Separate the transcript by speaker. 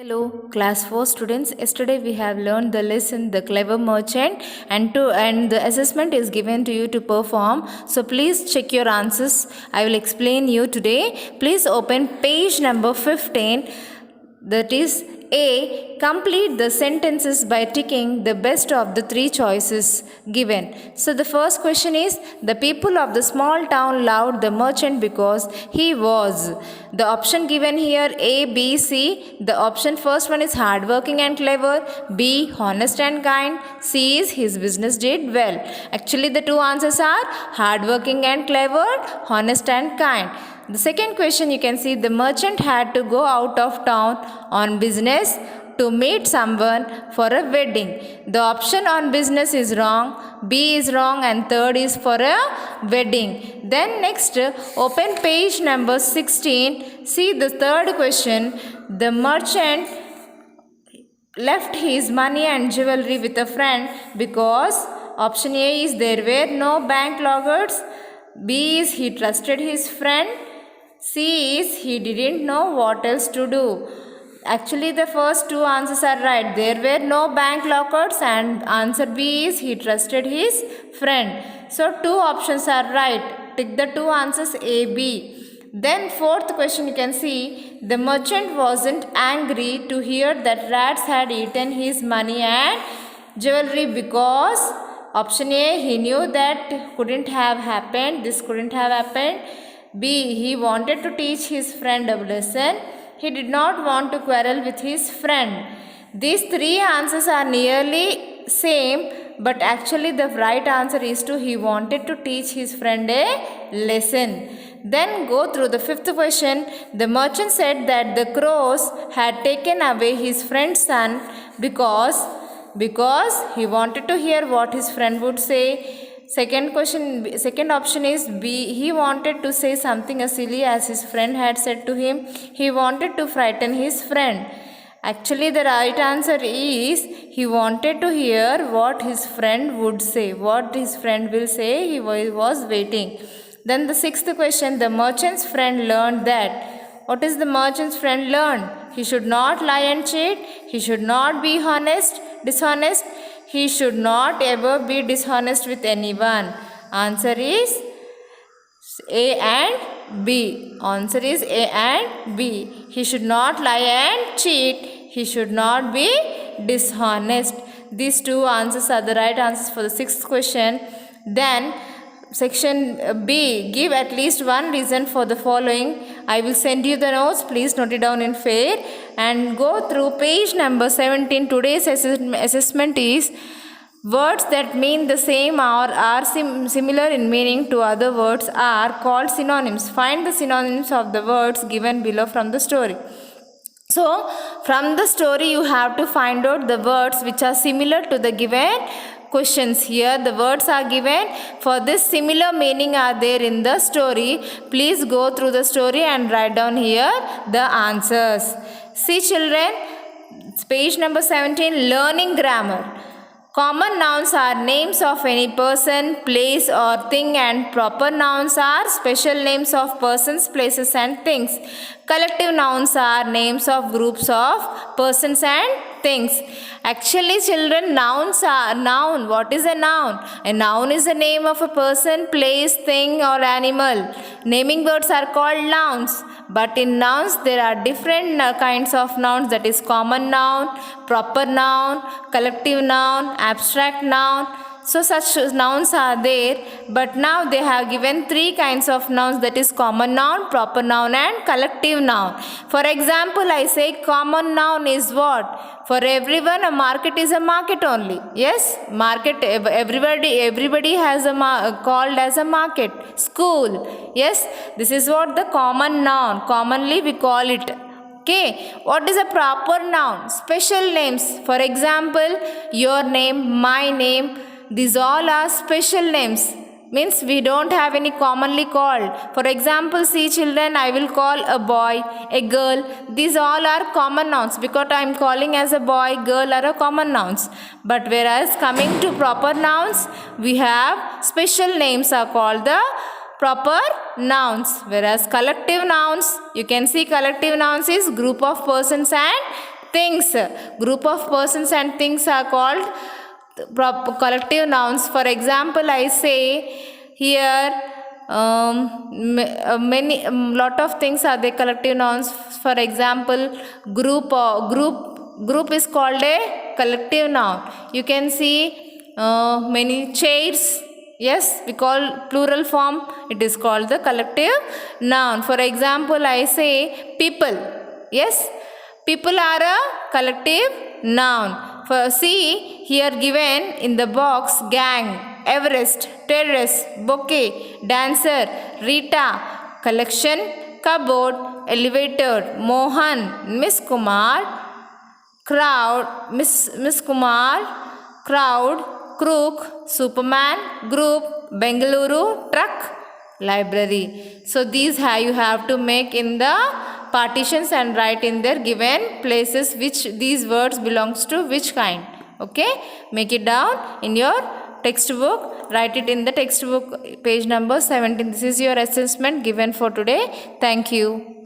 Speaker 1: Hello, class 4 students. Yesterday we have learned the lesson The Clever Merchant and the assessment is given to you to perform. So please check your answers. I will explain you today. Please open page number 15. That is A. Complete the sentences by ticking the best of the three choices given. So the first question is, the people of the small town loved the merchant because he was. The option given here A, B, C. The option first one is hardworking and clever. B, honest and kind. C is his business did well. Actually the two answers are hardworking and clever, honest and kind. The second question, you can see the merchant had to go out of town on business to meet someone for a wedding. The option on business is wrong, B is wrong, and third is for a wedding. Then next, open page number 16. See the third question. The merchant left his money and jewelry with a friend because option A is there were no bank lockers, B is he trusted his friend, C is he didn't know what else to do. Actually the first two answers are right. There were no bank lockers and answer B is he trusted his friend. So two options are right. Tick the two answers A, B. Then fourth question, you can see the merchant wasn't angry to hear that rats had eaten his money and jewelry because option A, he knew that couldn't have happened, this couldn't have happened. B, he wanted to teach his friend a lesson. He did not want to quarrel with his friend. These three answers are nearly same, but actually the right answer is to he wanted to teach his friend a lesson. Then go through the fifth question. The merchant said that the crows had taken away his friend's son because he wanted to hear what his friend would say. Second option is B. He wanted to say something as silly as his friend had said to him. He wanted to frighten his friend. Actually, the right answer is he wanted to hear what his friend would say. What his friend will say, he was waiting. Then the sixth question, the merchant's friend learned that. What is the merchant's friend learned? He should not lie and cheat. He should not be dishonest. He should not ever be dishonest with anyone. Answer is A and B. Answer is A and B. He should not lie and cheat. He should not be dishonest. These two answers are the right answers for the sixth question. Then section B, give at least one reason for the following. I will send you the notes. Please note it down in fair and go through page number 17. Today's assessment is words that mean the same or are similar in meaning to other words are called synonyms. Find the synonyms of the words given below from the story. So, from the story you have to find out the words which are similar to the given questions. Here the words are given for this similar meaning are there in the story. Please go through the story and write down here the answers. See children, page number 17, learning grammar. Common nouns are names of any person, place or thing, and proper nouns are special names of persons, places and things. Collective nouns are names of groups of persons and things. Actually children, nouns are noun. What is a noun? A noun is the name of a person, place, thing or animal. Naming words are called nouns. But in nouns there are different kinds of nouns, that is common noun, proper noun, collective noun, abstract noun. So such nouns are there, but now they have given three kinds of nouns, that is common noun, proper noun and collective noun. For example, I say common noun is what? For everyone a market is a market only. Yes, market, everybody has called as a market. School, yes, this is what the common noun, commonly we call it. Okay, what is a proper noun? Special names. For example, your name, my name, these all are special names. Means we don't have any commonly called. For example, see children, I will call a boy, a girl. These all are common nouns because I am calling as a boy, girl are a common nouns. But whereas coming to proper nouns, we have special names are called the proper nouns. Whereas collective nouns, you can see collective nouns is group of persons and things. Group of persons and things are called collective nouns. For example, I say here many lot of things are the collective nouns. For example, group is called a collective noun. You can see many chairs. Yes, we call plural form. It is called the collective noun. For example, I say people. Yes, people are a collective noun. For see here given in the box: gang, Everest, terrace, bouquet, dancer, Rita, collection, cupboard, elevator, Mohan, Miss Kumar, crowd, Miss Kumar, crowd, crook, Superman, group, Bengaluru, truck, library. So these you have to make in the partitions and write in their given places which these words belongs to which kind. Okay, make it down in your textbook. Write it in the textbook page number 17. This is your assessment given for today. Thank you.